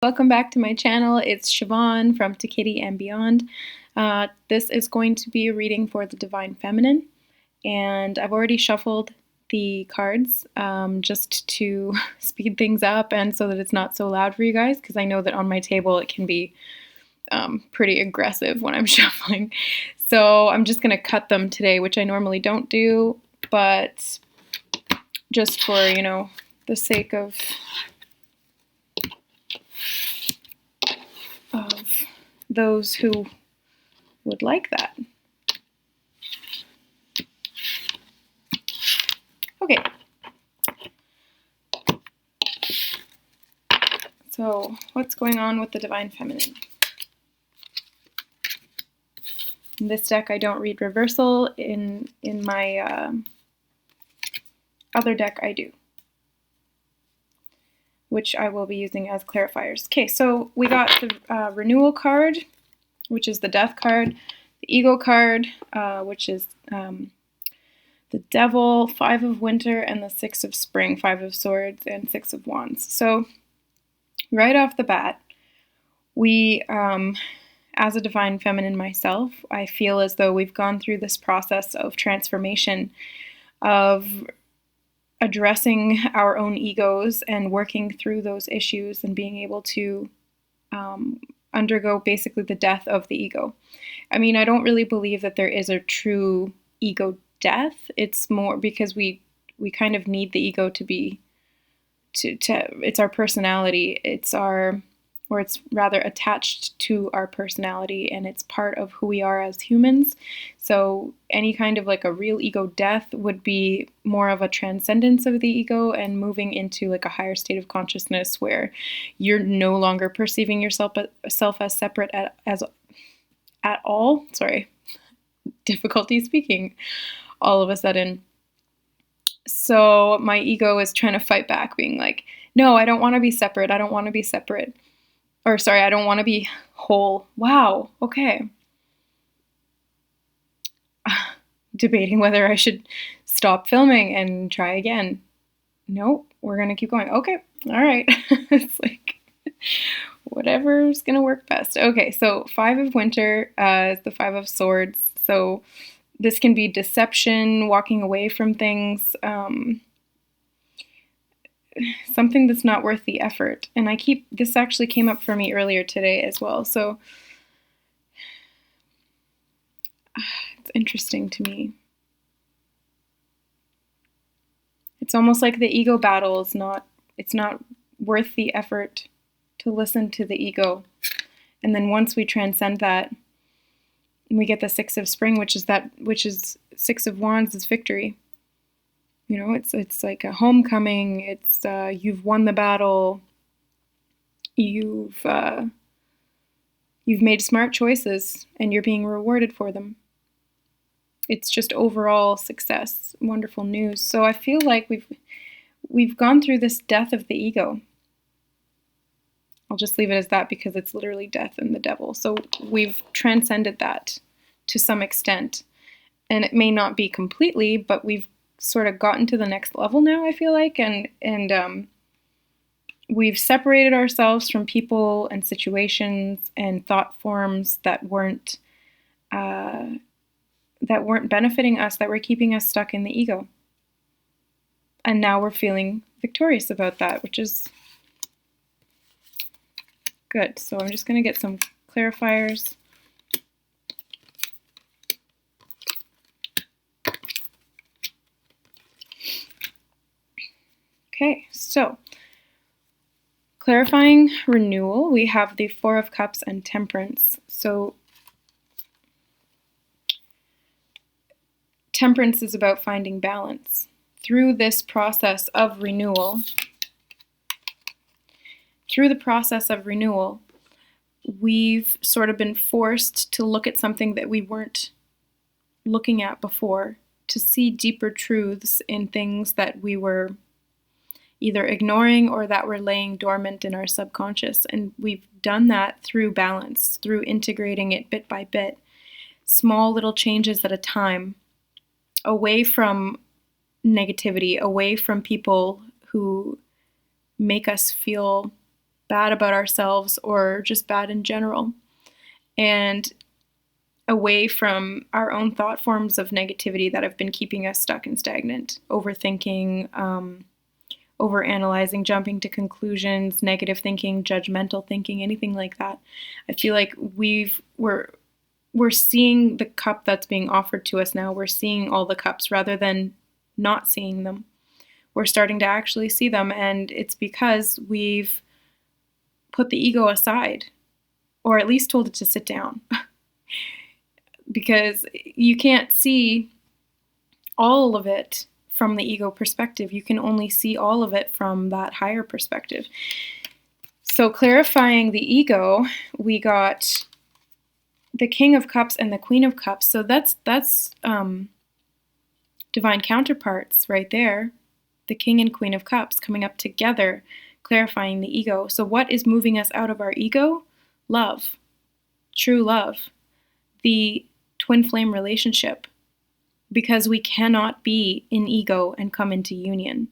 Welcome back to my channel. It's Siobhan from To Kitty and Beyond. This is going to be a reading for the Divine Feminine, and I've already shuffled the cards just to speed things up and so that it's not so loud for you guys, because I know that on my table it can be pretty aggressive when I'm shuffling. So I'm just going to cut them today, which I normally don't do, but just for, the sake of those who would like that. Okay. So, what's going on with the Divine Feminine? In this deck, I don't read reversal. In my other deck, I do, which I will be using as clarifiers. Okay, so we got the renewal card, which is the death card, the ego card, which is the devil, 5 of winter, and the 6 of spring, 5 of swords, and 6 of wands. So right off the bat, we, as a divine feminine myself, I feel as though we've gone through this process of transformation, of addressing our own egos and working through those issues and being able to undergo basically the death of the ego. I mean, I don't really believe that there is a true ego death. It's more because we kind of need the ego to be, it's our personality. It's rather attached to our personality, and it's part of who we are as humans. So any kind of like a real ego death would be more of a transcendence of the ego and moving into like a higher state of consciousness where you're no longer perceiving yourself as separate at all. Sorry, difficulty speaking all of a sudden. So my ego is trying to fight back, being like, no, I don't want to be separate. I don't want to be separate. Or sorry, I don't want to be whole. Wow, okay. Debating whether I should stop filming and try again. Nope, we're going to keep going. Okay, all right. It's like, whatever's going to work best. Okay, so 5 of winter is the 5 of swords. So this can be deception, walking away from things, something that's not worth the effort. And this actually came up for me earlier today as well. So it's interesting to me. It's almost like the ego battle it's not worth the effort to listen to the ego. And then once we transcend that, we get the 6 of spring, which is 6 of wands is victory. It's like a homecoming. It's you've won the battle. You've made smart choices, and you're being rewarded for them. It's just overall success, wonderful news. So I feel like we've gone through this death of the ego. I'll just leave it as that because it's literally death and the devil. So we've transcended that to some extent, and it may not be completely, but we've sort of gotten to the next level now, I feel like, and we've separated ourselves from people and situations and thought forms that weren't benefiting us, that were keeping us stuck in the ego. And now we're feeling victorious about that, which is good. So I'm just going to get some clarifiers. Okay, so clarifying renewal, we have the 4 of Cups and Temperance. So Temperance is about finding balance. Through this process of renewal, we've sort of been forced to look at something that we weren't looking at before, to see deeper truths in things that we were either ignoring or that were laying dormant in our subconscious. And we've done that through balance, through integrating it bit by bit, small little changes at a time, away from negativity, away from people who make us feel bad about ourselves or just bad in general, and away from our own thought forms of negativity that have been keeping us stuck and stagnant, overthinking, overanalyzing, jumping to conclusions, negative thinking, judgmental thinking, anything like that. I feel like we're seeing the cup that's being offered to us now. We're seeing all the cups rather than not seeing them. We're starting to actually see them, and it's because we've put the ego aside, or at least told it to sit down. Because you can't see all of it from the ego perspective. You can only see all of it from that higher perspective. So clarifying the ego, we got the King of Cups and the Queen of Cups. So that's divine counterparts right there. The King and Queen of Cups coming up together, clarifying the ego. So what is moving us out of our ego? Love. True love. The twin flame relationship. Because we cannot be in ego and come into union.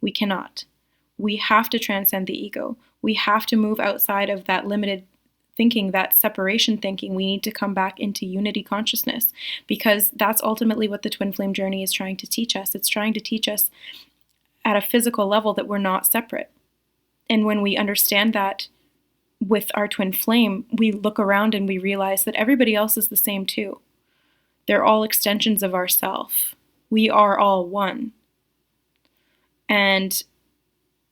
We cannot. We have to transcend the ego. We have to move outside of that limited thinking, that separation thinking. We need to come back into unity consciousness, because that's ultimately what the twin flame journey is trying to teach us. It's trying to teach us at a physical level that we're not separate. And when we understand that with our twin flame, we look around and we realize that everybody else is the same too. They're all extensions of ourself. We are all one. And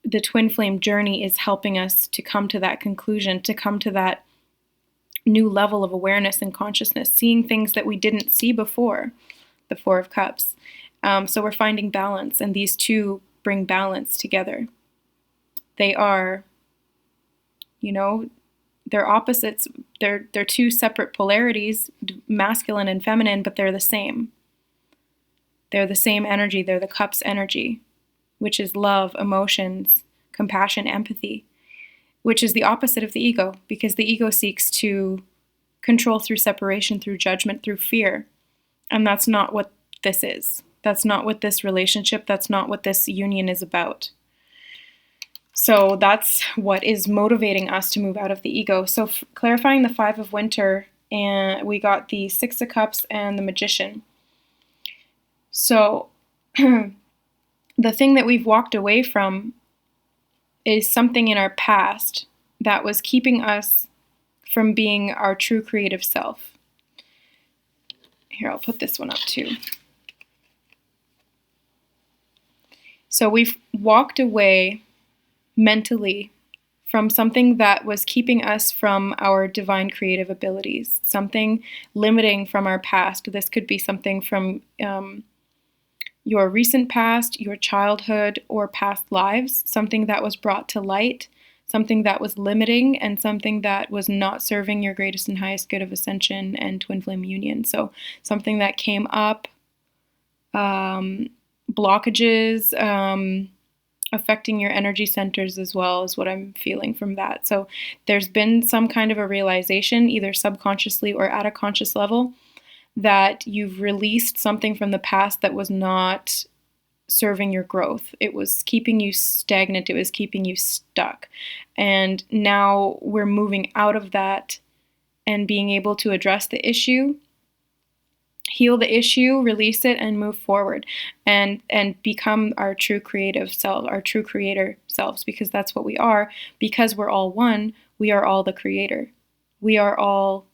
the twin flame journey is helping us to come to that conclusion, to come to that new level of awareness and consciousness, seeing things that we didn't see before, the Four of Cups. So we're finding balance, and these two bring balance together. They are, they're opposites. They're two separate polarities, masculine and feminine, but they're the same. They're the same energy. They're the Cups energy, which is love, emotions, compassion, empathy, which is the opposite of the ego, because the ego seeks to control through separation, through judgment, through fear. And that's not what this is. That's not what this relationship, that's not what this union is about. So that's what is motivating us to move out of the ego. So clarifying the Five of Winter, and we got the Six of Cups and the Magician. So the thing that we've walked away from is something in our past that was keeping us from being our true creative self. Here, I'll put this one up too. So we've walked away mentally from something that was keeping us from our divine creative abilities, something limiting from our past. This could be something from your recent past, your childhood, or past lives, something that was brought to light, something that was limiting, and something that was not serving your greatest and highest good of ascension and twin flame union. So something that came up, blockages, affecting your energy centers as well, is what I'm feeling from that. So there's been some kind of a realization, either subconsciously or at a conscious level, that you've released something from the past that was not serving your growth. It was keeping you stagnant. It was keeping you stuck. And now we're moving out of that and being able to address the issue, heal the issue, release it, and move forward and become our true creative self, our true creator selves, because that's what we are. Because we're all one, we are all the creator. We are all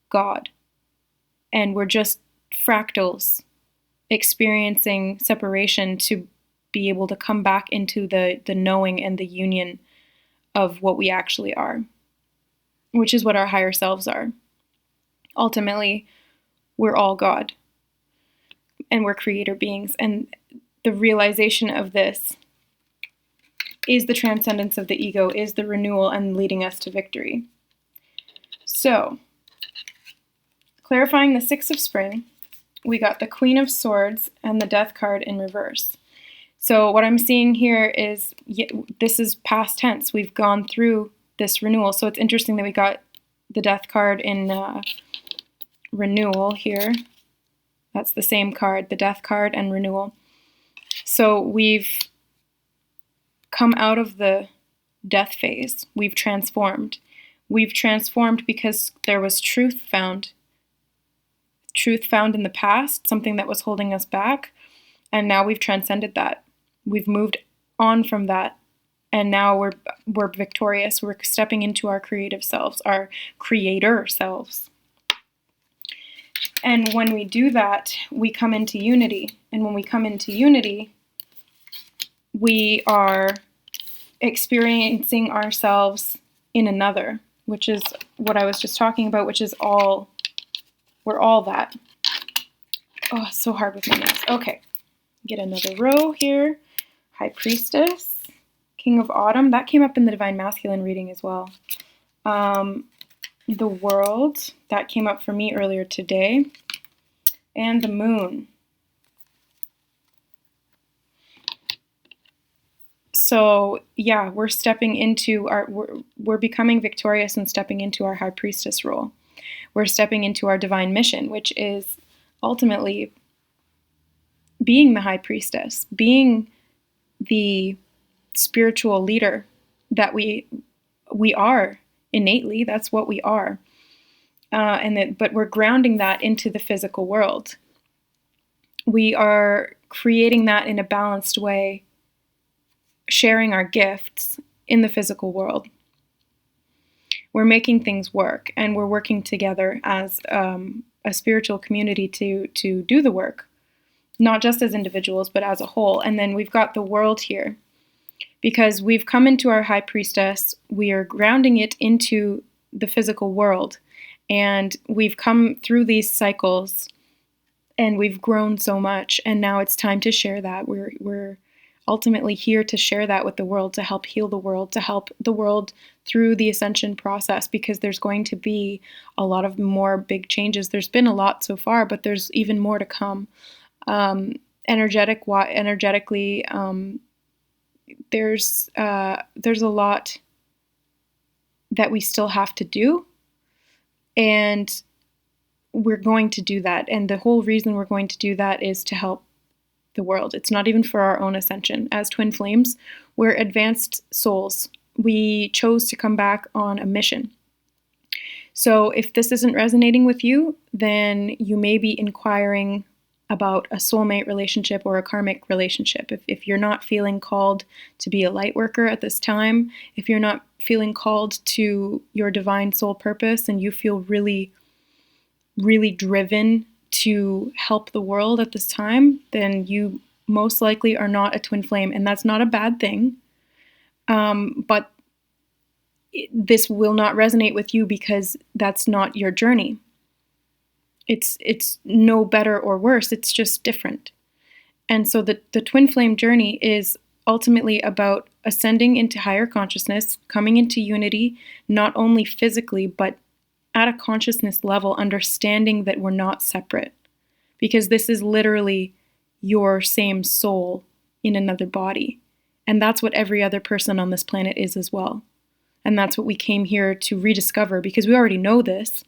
God. And we're just fractals experiencing separation to be able to come back into the knowing and the union of what we actually are, which is what our higher selves are. Ultimately, we're all God, and we're creator beings. And the realization of this is the transcendence of the ego, is the renewal, and leading us to victory. So, clarifying the Six of Spring, we got the Queen of Swords and the Death card in reverse. So what I'm seeing here is, this is past tense. We've gone through this renewal. So it's interesting that we got the Death card in renewal here. That's the same card, the Death card and renewal. So we've come out of the death phase. We've transformed. We've transformed because there was truth found in the past, something that was holding us back, and now we've transcended that. We've moved on from that, and now we're victorious. We're stepping into our creative selves, our creator selves. And when we do that, we come into unity. And when we come into unity, we are experiencing ourselves in another, which is what I was just talking about, which is we're all that. Oh, it's so hard with my nails. Okay, get another row here. High Priestess, King of Autumn. That came up in the Divine Masculine reading as well. The World, that came up for me earlier today. And the Moon. So yeah, we're stepping into we're becoming victorious and stepping into our High Priestess role. We're stepping into our divine mission, which is ultimately being the High Priestess, being the spiritual leader that we are innately. That's what we are, but we're grounding that into the physical world. We are creating that in a balanced way, sharing our gifts in the physical world. We're making things work, and we're working together as a spiritual community to do the work, not just as individuals, but as a whole. And then we've got the world here, because we've come into our High Priestess, we are grounding it into the physical world, and we've come through these cycles, and we've grown so much, and now it's time to share that. We're ultimately here to share that with the world, to help heal the world, to help the world through the ascension process, because there's going to be a lot of more big changes. There's been a lot so far, but there's even more to come. Energetically, there's a lot that we still have to do, and we're going to do that. And the whole reason we're going to do that is to help the world. It's not even for our own ascension. As twin flames, we're advanced souls. We chose to come back on a mission. So if this isn't resonating with you, then you may be inquiring about a soulmate relationship or a karmic relationship. If you're not feeling called to be a light worker at this time, if you're not feeling called to your divine soul purpose, and you feel really, really driven to help the world at this time, then you most likely are not a twin flame, and that's not a bad thing. But this will not resonate with you because that's not your journey. It's no better or worse, it's just different. And so the twin flame journey is ultimately about ascending into higher consciousness, coming into unity, not only physically, but at a consciousness level, understanding that we're not separate, because this is literally your same soul in another body. And that's what every other person on this planet is as well. And that's what we came here to rediscover, because we already know this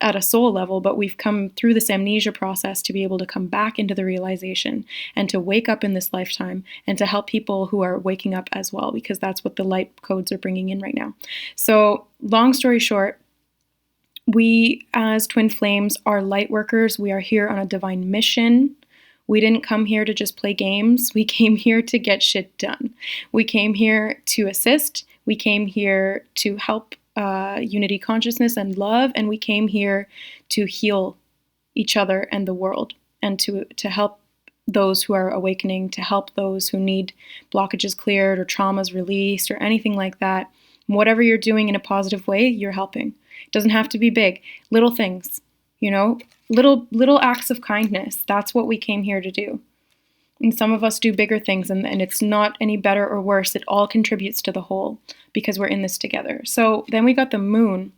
at a soul level, but we've come through this amnesia process to be able to come back into the realization and to wake up in this lifetime and to help people who are waking up as well, because that's what the light codes are bringing in right now. So long story short, we as twin flames are light workers. We are here on a divine mission. We didn't come here to just play games. We came here to get shit done. We came here to assist. We came here to help unity, consciousness, and love. And we came here to heal each other and the world, and to help those who are awakening, to help those who need blockages cleared or traumas released or anything like that. Whatever you're doing in a positive way, you're helping. It doesn't have to be big. Little things, little acts of kindness. That's what we came here to do. And some of us do bigger things, and it's not any better or worse. It all contributes to the whole, because we're in this together. So then we got the moon,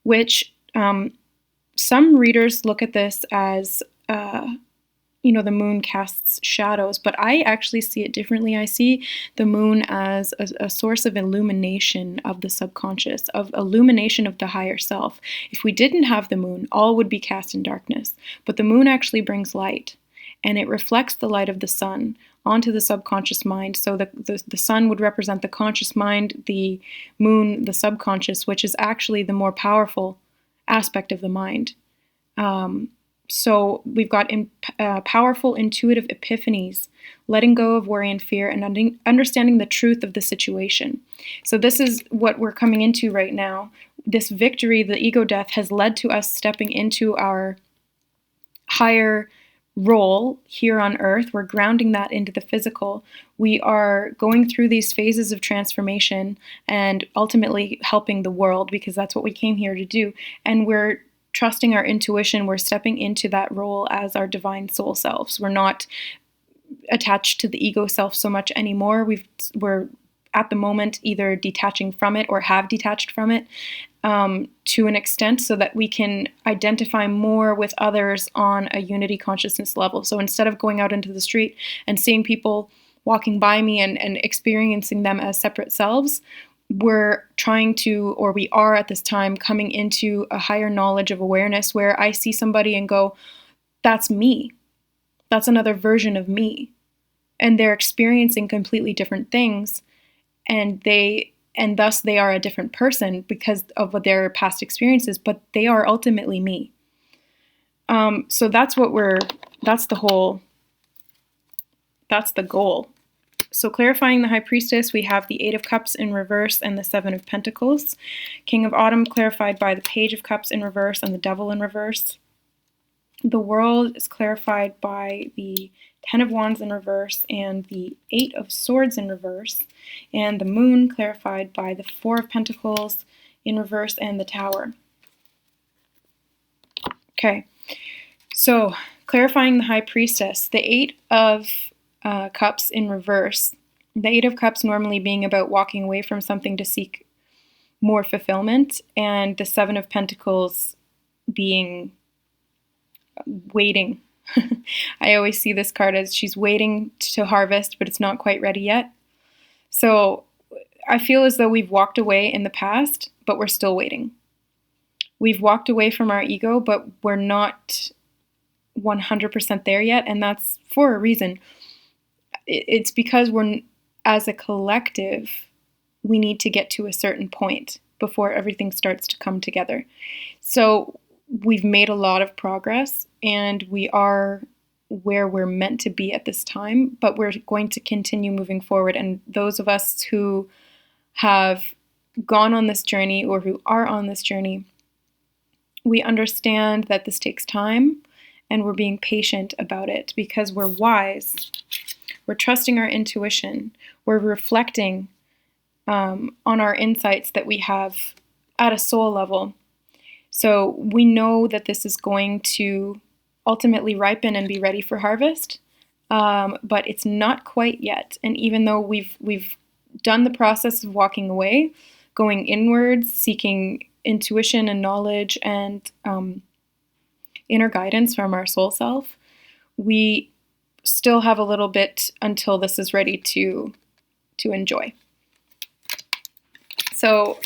which some readers look at this as, the moon casts shadows, but I actually see it differently. I see the moon as a source of illumination of the subconscious, of illumination of the higher self. If we didn't have the moon, all would be cast in darkness. But the moon actually brings light, and it reflects the light of the sun onto the subconscious mind. So the sun would represent the conscious mind, the moon, the subconscious, which is actually the more powerful aspect of the mind. So we've got powerful intuitive epiphanies, letting go of worry and fear, and understanding the truth of the situation. So this is what we're coming into right now. This victory, the ego death, has led to us stepping into our higher role here on earth. We're grounding that into the physical. We are going through these phases of transformation and ultimately helping the world, because that's what we came here to do. And we're trusting our intuition. We're stepping into that role as our divine soul selves. We're not attached to the ego self so much anymore. We're at the moment either detaching from it or have detached from it to an extent, so that we can identify more with others on a unity consciousness level. So instead of going out into the street and seeing people walking by me and experiencing them as separate selves, we're trying to, or we are at this time, coming into a higher knowledge of awareness where I see somebody and go, that's me. That's another version of me. And they're experiencing completely different things, and thus they are a different person because of what their past experiences, but they are ultimately me. So that's the goal. So clarifying the High Priestess, we have the Eight of Cups in reverse and the Seven of Pentacles. King of Autumn clarified by the Page of Cups in reverse and the Devil in reverse. The World is clarified by the Ten of Wands in reverse and the Eight of Swords in reverse. And the Moon clarified by the Four of Pentacles in reverse and the Tower. Okay, so clarifying the High Priestess, the Eight of Cups in reverse. The Eight of Cups normally being about walking away from something to seek more fulfillment, and the Seven of Pentacles being waiting. I always see this card as she's waiting to harvest, but it's not quite ready yet. So I feel as though we've walked away in the past, but we're still waiting. We've walked away from our ego, but we're not 100% there yet, and that's for a reason. It's because as a collective, we need to get to a certain point before everything starts to come together. So we've made a lot of progress, and we are where we're meant to be at this time, but we're going to continue moving forward. And those of us who have gone on this journey or who are on this journey, we understand that this takes time, and we're being patient about it because we're wise. We're trusting our intuition. We're reflecting on our insights that we have at a soul level. So we know that this is going to ultimately ripen and be ready for harvest, but it's not quite yet. And even though we've done the process of walking away, going inwards, seeking intuition and knowledge and inner guidance from our soul self, we still have a little bit until this is ready to enjoy. So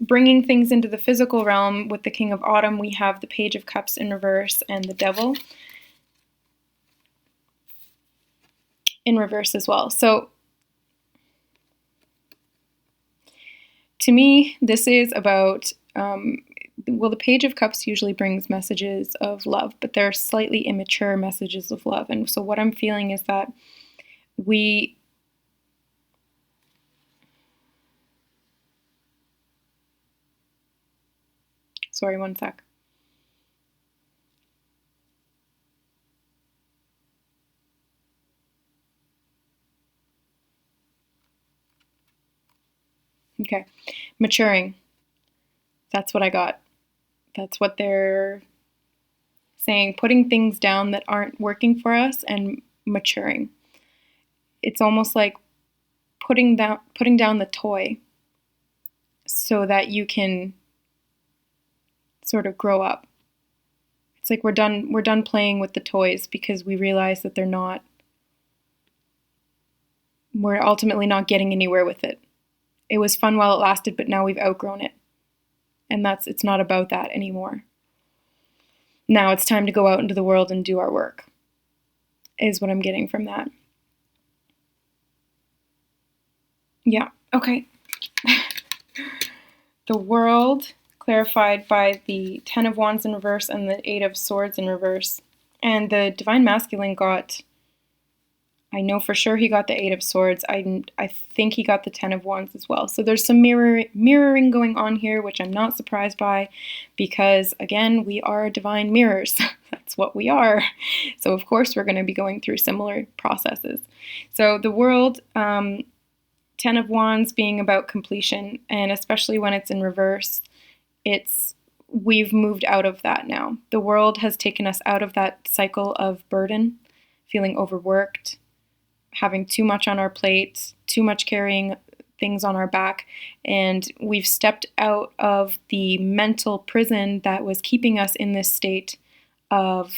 bringing things into the physical realm with the King of Autumn, we have the Page of Cups in reverse and the Devil in reverse as well. So to me, this is about, the Page of Cups usually brings messages of love, but they're slightly immature messages of love. And so what I'm feeling is that sorry, one sec. Okay, maturing. That's what I got. That's what they're saying, putting things down that aren't working for us and maturing. It's almost like putting down the toy so that you can sort of grow up. It's like we're done playing with the toys because we realize that we're ultimately not getting anywhere with it. It was fun while it lasted, but now we've outgrown it. And it's not about that anymore. Now it's time to go out into the world and do our work, is what I'm getting from that. Yeah, okay. The world clarified by the Ten of Wands in reverse and the Eight of Swords in reverse. And the Divine Masculine got, I know for sure he got the Eight of Swords. I think he got the Ten of Wands as well. So there's some mirroring going on here, which I'm not surprised by because, again, we are divine mirrors. That's what we are. So, of course, we're going to be going through similar processes. So the world, Ten of Wands being about completion, and especially when it's in reverse, we've moved out of that now. The world has taken us out of that cycle of burden, feeling overworked, having too much on our plate, too much carrying things on our back, and we've stepped out of the mental prison that was keeping us in this state of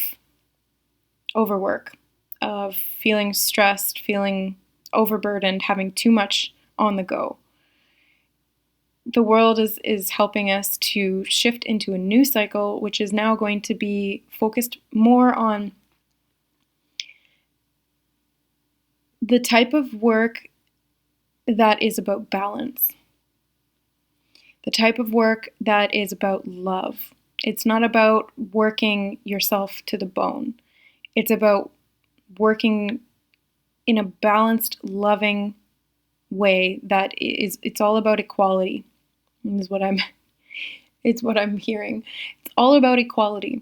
overwork, of feeling stressed, feeling overburdened, having too much on the go. The world is helping us to shift into a new cycle, which is now going to be focused more on the type of work that is about balance, the type of work that is about love. It's not about working yourself to the bone. It's about working in a balanced, loving way it's all about equality. It's what I'm hearing. It's all about equality.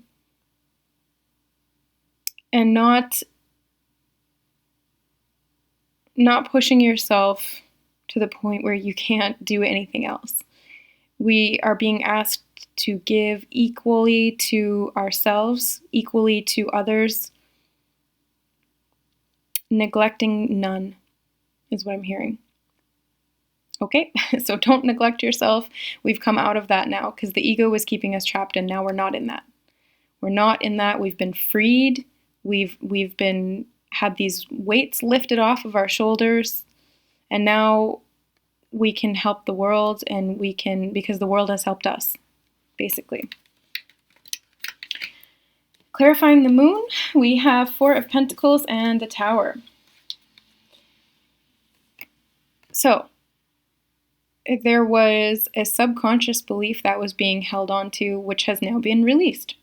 And not pushing yourself to the point where you can't do anything else. We are being asked to give equally to ourselves, equally to others, neglecting none is what I'm hearing. Okay, so don't neglect yourself. We've come out of that now because the ego was keeping us trapped, and now we're not in that. We're not in that. We've been freed. We've been had these weights lifted off of our shoulders, and now we can help the world, and we can, because the world has helped us, basically. Clarifying the moon, we have Four of Pentacles and the Tower. So, there was a subconscious belief that was being held on to, which has now been released,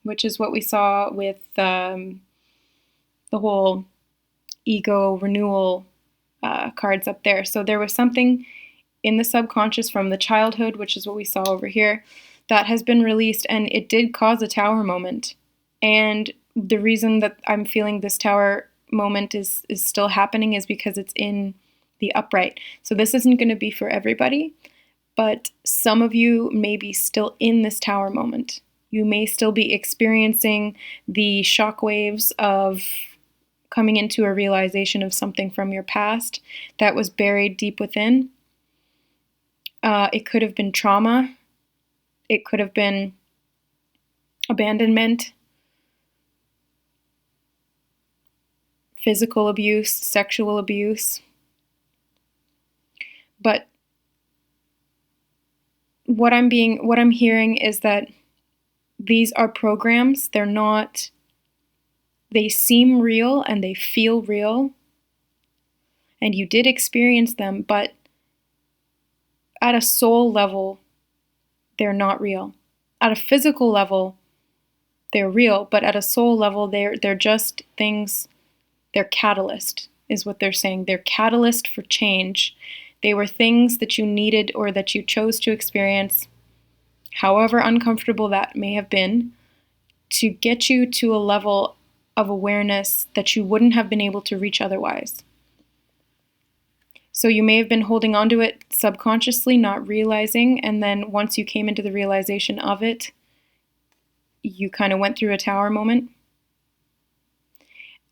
which is what we saw with the whole ego renewal cards up there. So there was something in the subconscious from the childhood, which is what we saw over here, that has been released, and it did cause a tower moment. And the reason that I'm feeling this tower moment is still happening is because it's in the upright. So this isn't going to be for everybody, but some of you may be still in this tower moment. You may still be experiencing the shockwaves of coming into a realization of something from your past that was buried deep within. It could have been trauma. It could have been abandonment, physical abuse, sexual abuse. But what I'm hearing is that these are programs. They seem real and they feel real. And you did experience them, but at a soul level, they're not real. At a physical level, they're real, but at a soul level, they're just things. They're catalyst, is what they're saying. They're catalyst for change. They were things that you needed or that you chose to experience, however uncomfortable that may have been, to get you to a level of awareness that you wouldn't have been able to reach otherwise. So you may have been holding on to it subconsciously, not realizing, and then once you came into the realization of it, you kind of went through a tower moment.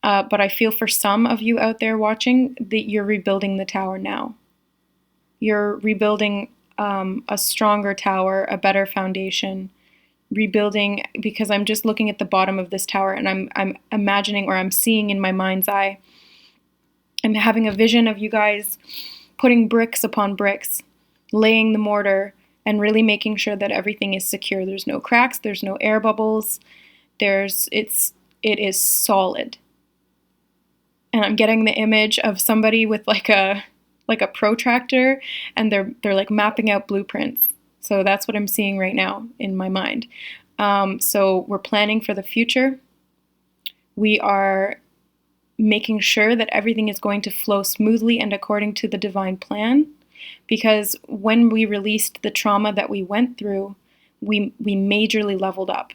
But I feel for some of you out there watching that you're rebuilding the tower now. You're rebuilding a stronger tower, a better foundation, rebuilding, because I'm just looking at the bottom of this tower and I'm imagining, or I'm seeing in my mind's eye, I'm having a vision of you guys putting bricks upon bricks, laying the mortar, and really making sure that everything is secure. There's no cracks, there's no air bubbles, it is solid. And I'm getting the image of somebody with like a like a protractor, and they're like mapping out blueprints. So that's what I'm seeing right now in my mind. So we're planning for the future. We are making sure that everything is going to flow smoothly and according to the divine plan. Because when we released the trauma that we went through, we majorly leveled up.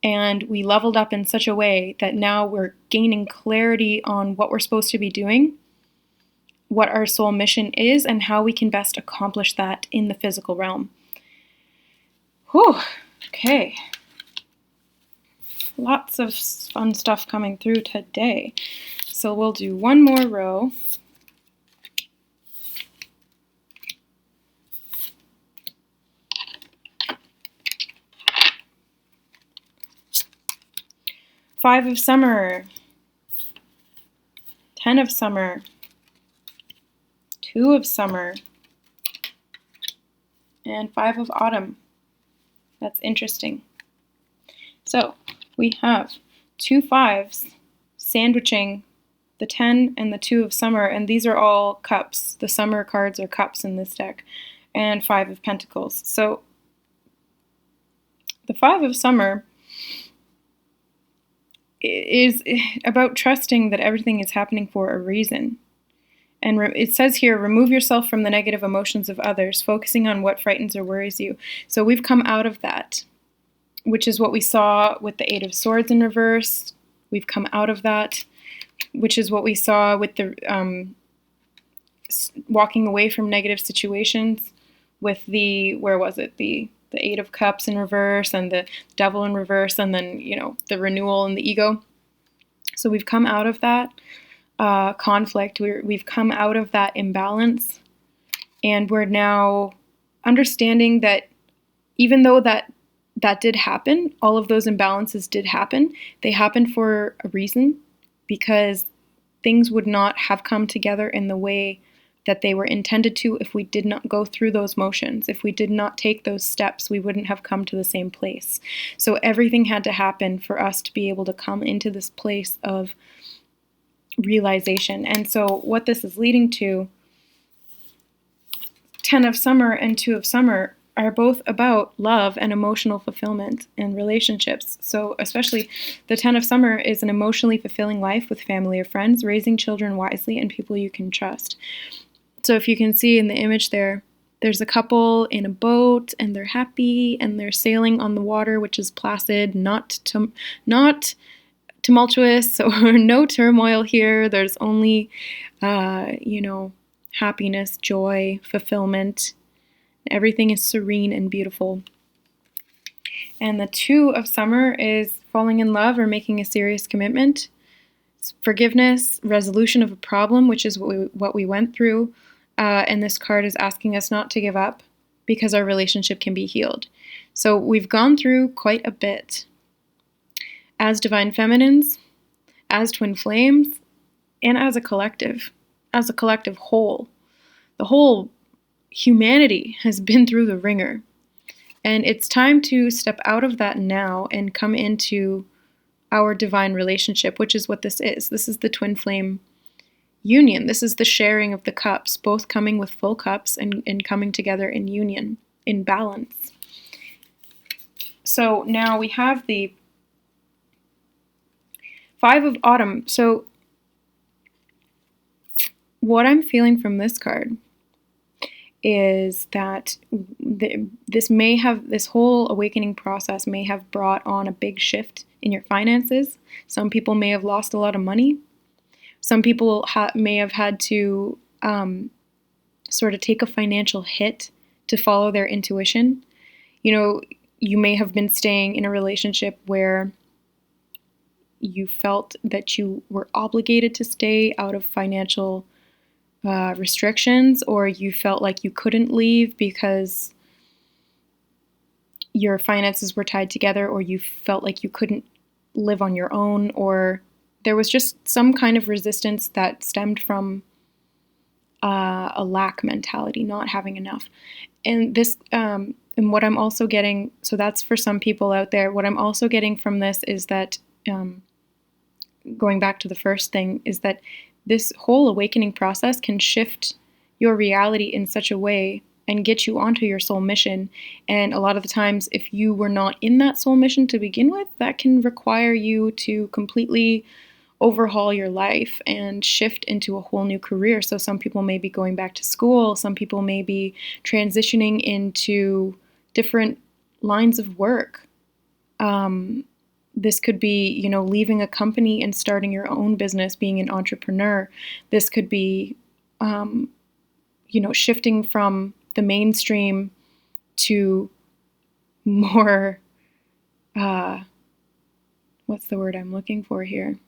And we leveled up in such a way that now we're gaining clarity on what we're supposed to be doing, what our soul mission is, and how we can best accomplish that in the physical realm. Whew, okay. Lots of fun stuff coming through today. So we'll do one more row. Five of Summer, 10 of Summer, 2 of Summer, and 5 of Autumn. That's interesting. So we have 2 5s sandwiching the 10 and the 2 of Summer, and these are all cups. The Summer cards are cups in this deck, and 5 of Pentacles. So the 5 of Summer is about trusting that everything is happening for a reason. And it says here, remove yourself from the negative emotions of others, focusing on what frightens or worries you. So we've come out of that, which is what we saw with the 8 of Swords in reverse. We've come out of that, which is what we saw with the walking away from negative situations with the, where was it, the 8 of Cups in reverse and the Devil in reverse, and then, you know, the renewal and the ego. So we've come out of that conflict. We've come out of that imbalance, and we're now understanding that even though that did happen, all of those imbalances did happen, they happened for a reason, because things would not have come together in the way that they were intended to if we did not go through those motions. If we did not take those steps, we wouldn't have come to the same place. So everything had to happen for us to be able to come into this place of realization. And so what this is leading to, 10 of Summer and 2 of Summer are both about love and emotional fulfillment and relationships. So especially the 10 of Summer is an emotionally fulfilling life with family or friends, raising children wisely, and people you can trust. So if you can see in the image there, there's a couple in a boat, and they're happy, and they're sailing on the water, which is placid, not tumultuous, or no turmoil here. There's only, happiness, joy, fulfillment. Everything is serene and beautiful. And the 2 of Summer is falling in love or making a serious commitment. It's forgiveness, resolution of a problem, which is what we went through. And this card is asking us not to give up, because our relationship can be healed. So we've gone through quite a bit. As divine feminines, as twin flames, and as a collective whole. The whole humanity has been through the ringer. And it's time to step out of that now and come into our divine relationship, which is what this is. This is the twin flame union. This is the sharing of the cups, both coming with full cups and coming together in union, in balance. So now we have the 5 of Autumn. So what I'm feeling from this card is that this whole awakening process may have brought on a big shift in your finances. Some people may have lost a lot of money. Some people may have had to sort of take a financial hit to follow their intuition. You know, you may have been staying in a relationship where you felt that you were obligated to stay out of financial restrictions, or you felt like you couldn't leave because your finances were tied together, or you felt like you couldn't live on your own, or there was just some kind of resistance that stemmed from a lack mentality, not having enough. And this, and what I'm also getting, so that's for some people out there, what I'm also getting from this is that, going back to the first thing, is that this whole awakening process can shift your reality in such a way and get you onto your soul mission. And a lot of the times, if you were not in that soul mission to begin with, that can require you to completely overhaul your life and shift into a whole new career. So some people may be going back to school, some people may be transitioning into different lines of work. This could be, you know, leaving a company and starting your own business, being an entrepreneur. This could be, you know, shifting from the mainstream to more, what's the word I'm looking for here?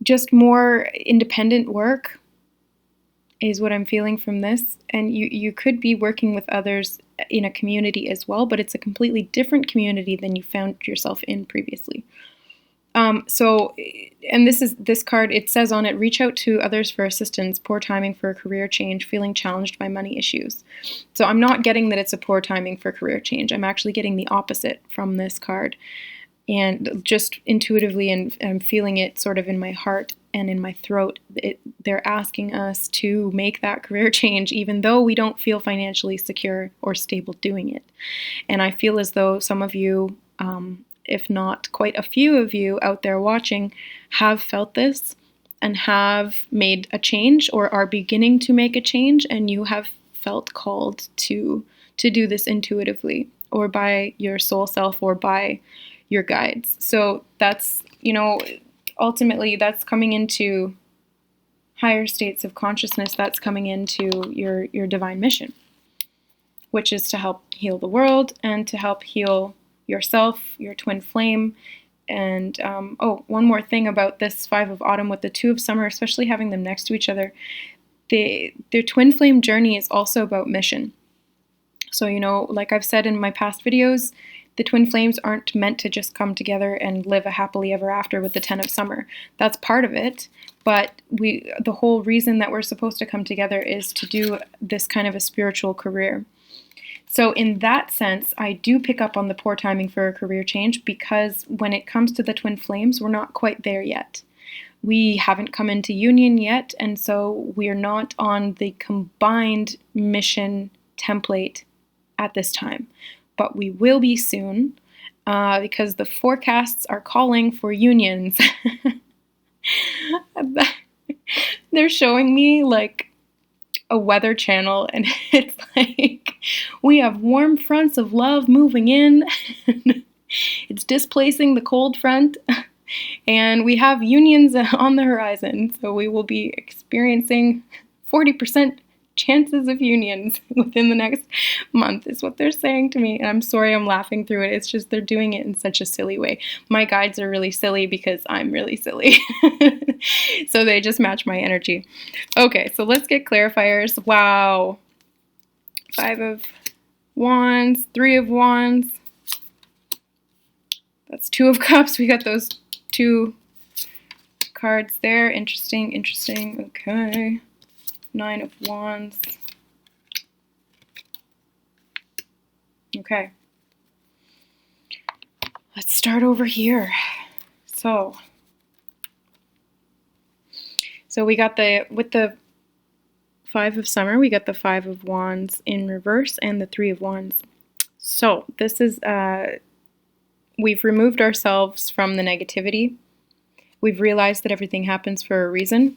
Just more independent work is what I'm feeling from this. And you could be working with others in a community as well, but it's a completely different community than you found yourself in previously. And this card, it says on it, reach out to others for assistance, poor timing for a career change, feeling challenged by money issues. So I'm not getting that it's a poor timing for career change. I'm actually getting the opposite from this card. And just intuitively, and I'm feeling it sort of in my heart and in my throat, they're asking us to make that career change, even though we don't feel financially secure or stable doing it. And I feel as though some of you, if not quite a few of you out there watching, have felt this and have made a change or are beginning to make a change, and you have felt called to do this intuitively or by your soul self or by your guides. So that's, you know, ultimately that's coming into higher states of consciousness. That's coming into your divine mission, which is to help heal the world and to help heal yourself, your twin flame. And one more thing about this 5 of autumn with the 2 of summer, especially having them next to each other, their twin flame journey is also about mission. So, you know, like I've said in my past videos, the twin flames aren't meant to just come together and live a happily ever after with the 10 of summer. That's part of it, but the whole reason that we're supposed to come together is to do this kind of a spiritual career. So in that sense, I do pick up on the poor timing for a career change, because when it comes to the twin flames, we're not quite there yet. We haven't come into union yet, and so we're not on the combined mission template at this time. But we will be soon, because the forecasts are calling for unions. They're showing me like a weather channel, and it's like we have warm fronts of love moving in. It's displacing the cold front, and we have unions on the horizon. So we will be experiencing 40% chances of unions within the next month, is what they're saying to me. And I'm sorry I'm laughing through it. It's just they're doing it in such a silly way. My guides are really silly because I'm really silly. So they just match my energy. Okay, so let's get clarifiers. Wow. 5 of Wands, 3 of Wands. That's 2 of Cups. We got those 2 cards there. Interesting, interesting. Okay. 9 of Wands. Okay. Let's start over here. So we got with the 5 of summer, we got the 5 of Wands in reverse and the 3 of Wands. So this is, we've removed ourselves from the negativity. We've realized that everything happens for a reason.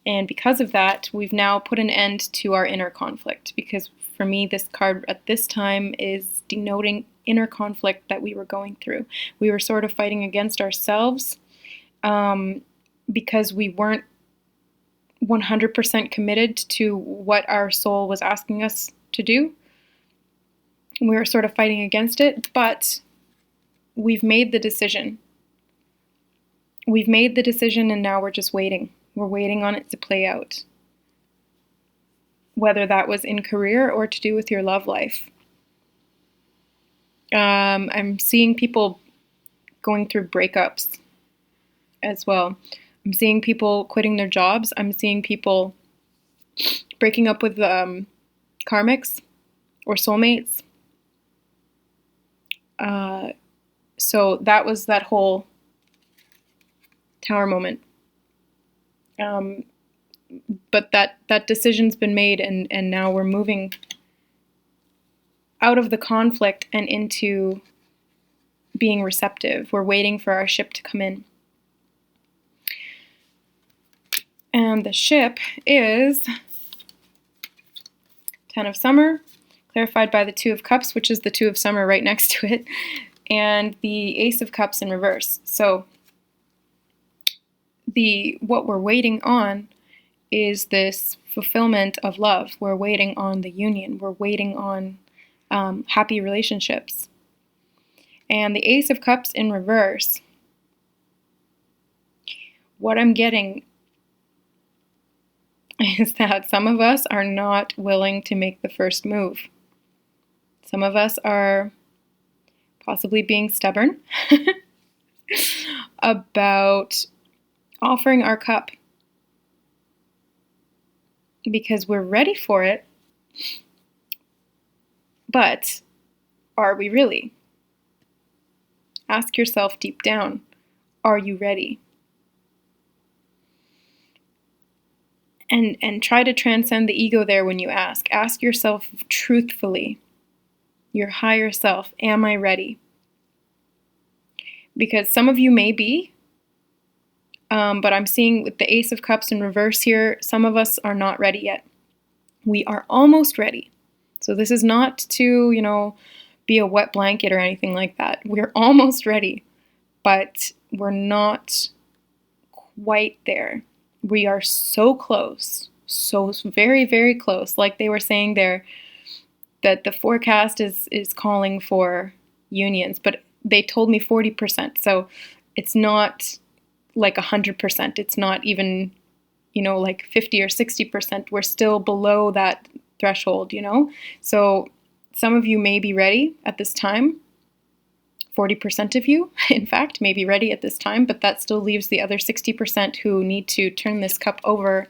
And because of that, we've now put an end to our inner conflict, because for me, this card at this time is denoting inner conflict that we were going through. We were sort of fighting against ourselves because we weren't 100% committed to what our soul was asking us to do. We were sort of fighting against it, but we've made the decision. We've made the decision, and now we're just waiting. We're waiting on it to play out, whether that was in career or to do with your love life. I'm seeing people going through breakups as well. I'm seeing people quitting their jobs. I'm seeing people breaking up with karmics or soulmates. So that was that whole Tower moment. But that decision's been made, and now we're moving out of the conflict and into being receptive. We're waiting for our ship to come in. And the ship is Ten of Summer, clarified by the Two of Cups, which is the Two of Summer right next to it, and the Ace of Cups in reverse. So what we're waiting on is this fulfillment of love. We're waiting on the union. We're waiting on happy relationships. And the Ace of Cups in reverse, what I'm getting is that some of us are not willing to make the first move. Some of us are possibly being stubborn about offering our cup because we're ready for it, but are we really? Ask yourself deep down, are you ready? And try to transcend the ego there when you ask. Ask yourself truthfully, your higher self, am I ready? Because some of you may be, but I'm seeing with the Ace of Cups in reverse here, some of us are not ready yet. We are almost ready. So this is not to, be a wet blanket or anything like that. We're almost ready, but we're not quite there. We are so close, so very, very close. Like they were saying there, that the forecast is calling for unions, but they told me 40%. So it's not like 100%. It's not even, like 50 or 60%. We're still below that threshold, So some of you may be ready at this time. 40% of you, in fact, may be ready at this time, but that still leaves the other 60% who need to turn this cup over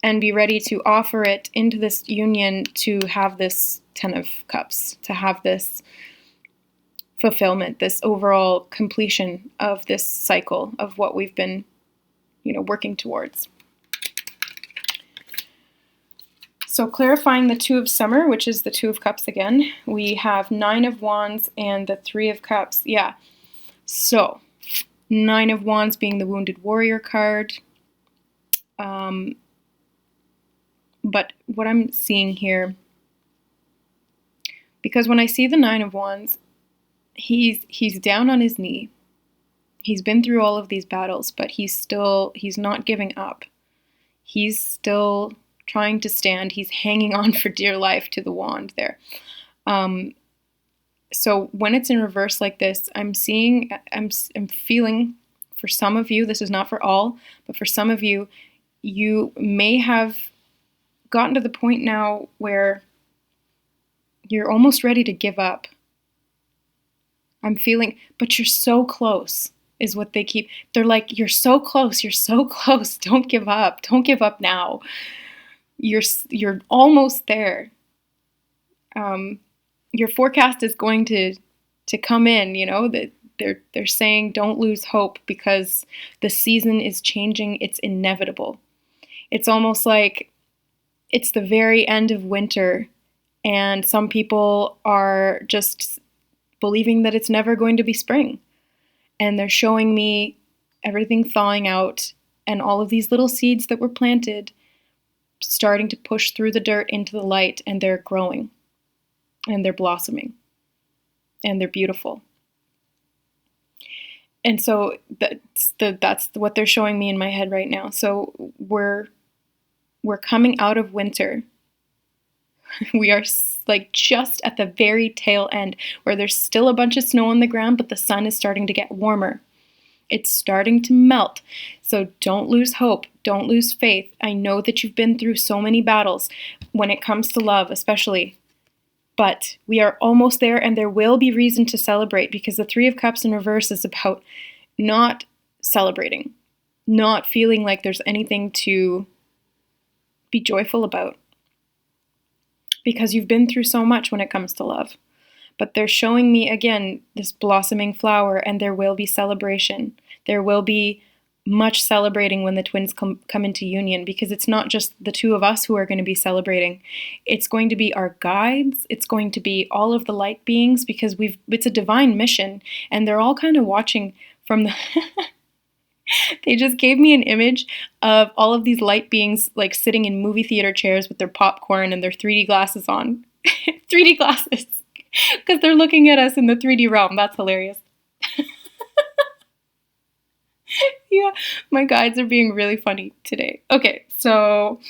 and be ready to offer it into this union to have this Ten of Cups, to have this fulfillment, this overall completion of this cycle of what we've been, working towards. So clarifying the Two of Summer, which is the Two of Cups again, we have Nine of Wands and the Three of Cups. Yeah. So Nine of Wands being the Wounded Warrior card. But what I'm seeing here, because when I see the Nine of Wands, he's down on his knee. He's been through all of these battles, but he's not giving up. He's still trying to stand. He's hanging on for dear life to the wand there. So when it's in reverse like this, I'm feeling, for some of you, this is not for all, but for some of you, you may have gotten to the point now where you're almost ready to give up. I'm feeling, but you're so close, is what they're like, you're so close, don't give up now. You're almost there. Your forecast is going to come in, that they're saying don't lose hope because the season is changing, it's inevitable. It's almost like it's the very end of winter and some people are just believing that it's never going to be spring. And they're showing me everything thawing out and all of these little seeds that were planted starting to push through the dirt into the light, and they're growing and they're blossoming and they're beautiful. And so that's what they're showing me in my head right now. So we're coming out of winter. We are like just at the very tail end where there's still a bunch of snow on the ground, but the sun is starting to get warmer. It's starting to melt. So don't lose hope. Don't lose faith. I know that you've been through so many battles when it comes to love, especially. But we are almost there, and there will be reason to celebrate because the Three of Cups in reverse is about not celebrating, not feeling like there's anything to be joyful about because you've been through so much when it comes to love. But they're showing me, again, this blossoming flower, and there will be celebration. There will be much celebrating when the twins come into union, because it's not just the two of us who are going to be celebrating. It's going to be our guides. It's going to be all of the light beings, because it's a divine mission, and they're all kind of watching from the they just gave me an image of all of these light beings like sitting in movie theater chairs with their popcorn and their 3D glasses on. 3D glasses, because they're looking at us in the 3D realm. That's hilarious. Yeah, my guides are being really funny today. Okay, so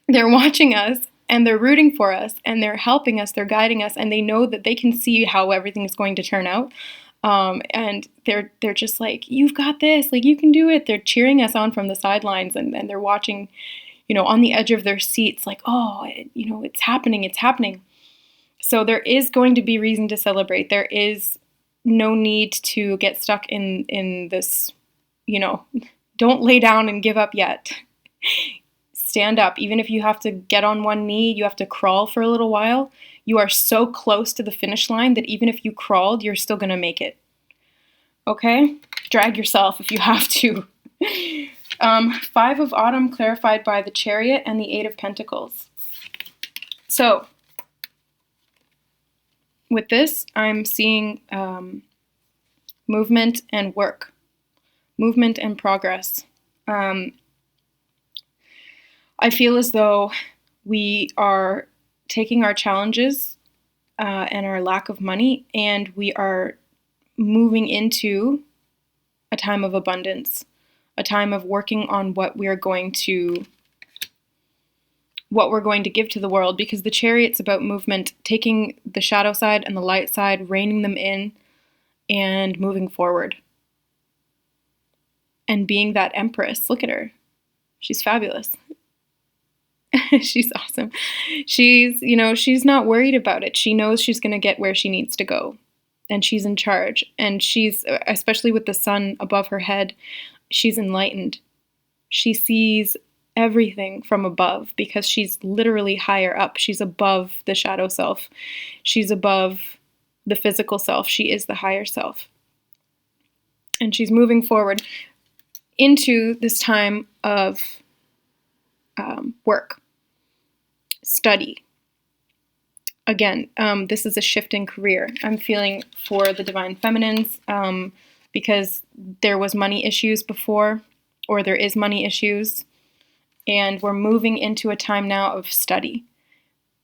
they're watching us, and they're rooting for us, and they're helping us, they're guiding us, and they know that they can see how everything is going to turn out. And they're just like, you've got this, like, you can do it. They're cheering us on from the sidelines, and they're watching, on the edge of their seats, like, oh, it's happening, it's happening. So there is going to be reason to celebrate. There is no need to get stuck in this, don't lay down and give up yet. Stand up. Even if you have to get on one knee, you have to crawl for a little while. You are so close to the finish line that even if you crawled, you're still going to make it. Okay? Drag yourself if you have to. 5 of Autumn clarified by the Chariot and the 8 of Pentacles. So, with this, I'm seeing movement and work. Movement and progress. I feel as though we are taking our challenges and our lack of money, and we are moving into a time of abundance, a time of working on what we're going to give to the world, because the Chariot's about movement, taking the shadow side and the light side, reining them in, and moving forward. And being that empress. Look at her. She's fabulous. She's awesome. She's not worried about it. She knows she's going to get where she needs to go. And she's in charge. And she's, especially with the sun above her head, she's enlightened. She sees everything from above, because she's literally higher up. She's above the shadow self. She's above the physical self. She is the higher self. And she's moving forward into this time of work, study. Again, this is a shift in career. I'm feeling for the Divine Feminines, because there was money issues before, or there is money issues, and we're moving into a time now of study,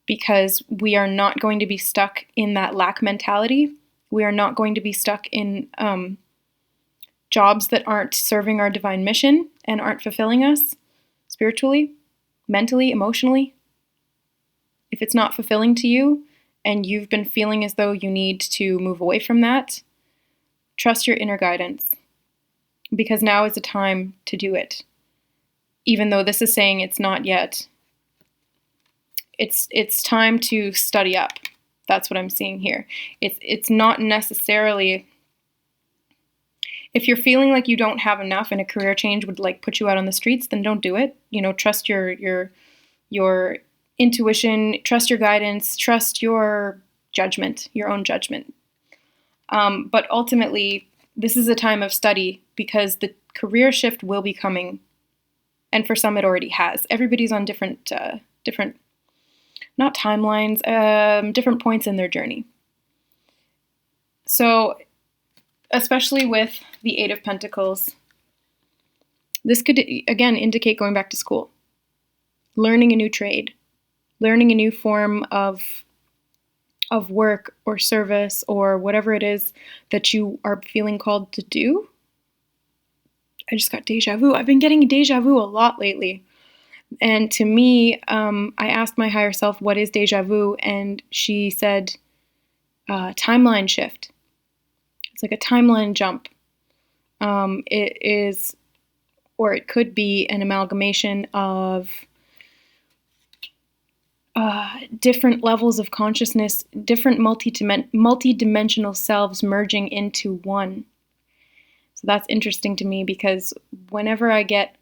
because we are not going to be stuck in that lack mentality. We are not going to be stuck in jobs that aren't serving our divine mission and aren't fulfilling us spiritually, mentally, emotionally. If it's not fulfilling to you and you've been feeling as though you need to move away from that, trust your inner guidance, because now is the time to do it. Even though this is saying it's not yet, it's time to study up. That's what I'm seeing here. It's not necessarily, if you're feeling like you don't have enough and a career change would like put you out on the streets, then don't do it. Trust your intuition, trust your guidance, trust your judgment, your own judgment. But ultimately, this is a time of study, because the career shift will be coming, and for some it already has. Everybody's on different not timelines, different points in their journey. So, especially with the 8 of Pentacles, this could, again, indicate going back to school, learning a new trade, learning a new form of work or service or whatever it is that you are feeling called to do. I just got deja vu. I've been getting deja vu a lot lately. And to me, I asked my higher self, what is deja vu? And she said, timeline shift. It's like a timeline jump. It is, or it could be, an amalgamation of different levels of consciousness, different multi-dimensional selves merging into one. So that's interesting to me, because whenever I get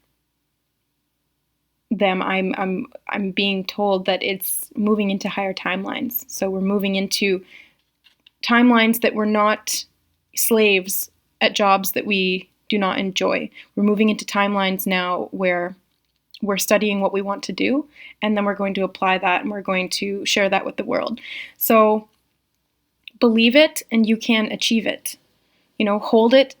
them, I'm being told that it's moving into higher timelines. So we're moving into timelines that we're not slaves at jobs that we do not enjoy. We're moving into timelines now where we're studying what we want to do, and then we're going to apply that and we're going to share that with the world. So believe it and you can achieve it. Hold it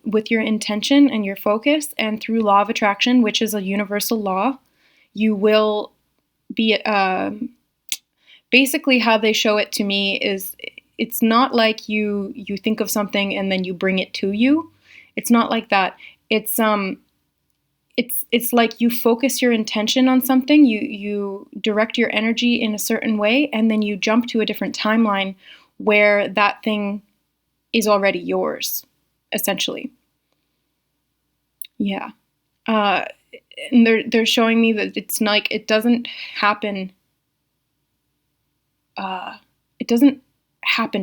with your intention and your focus, and through law of attraction, which is a universal law, you will be, basically how they show it to me is, it's not like you think of something and then you bring it to you. It's not like that. It's like you focus your intention on something, you direct your energy in a certain way, and then you jump to a different timeline where that thing is already yours, essentially. Yeah. And they're showing me that it's like it doesn't happen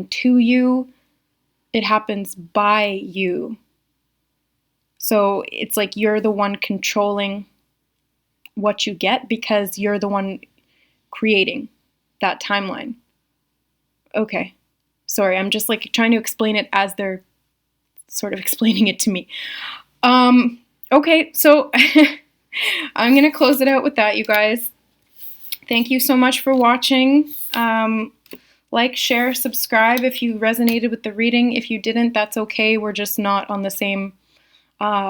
to you, it happens by you. So it's like you're the one controlling what you get because you're the one creating that timeline. Okay. Sorry, I'm just like trying to explain it as they're sort of explaining it to me. Okay, so I'm going to close it out with that, you guys. Thank you so much for watching. Like, share, subscribe if you resonated with the reading. If you didn't, that's okay. We're just not on the same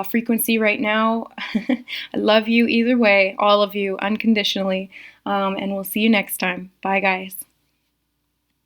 frequency right now. I love you either way, all of you, unconditionally. And we'll see you next time. Bye, guys.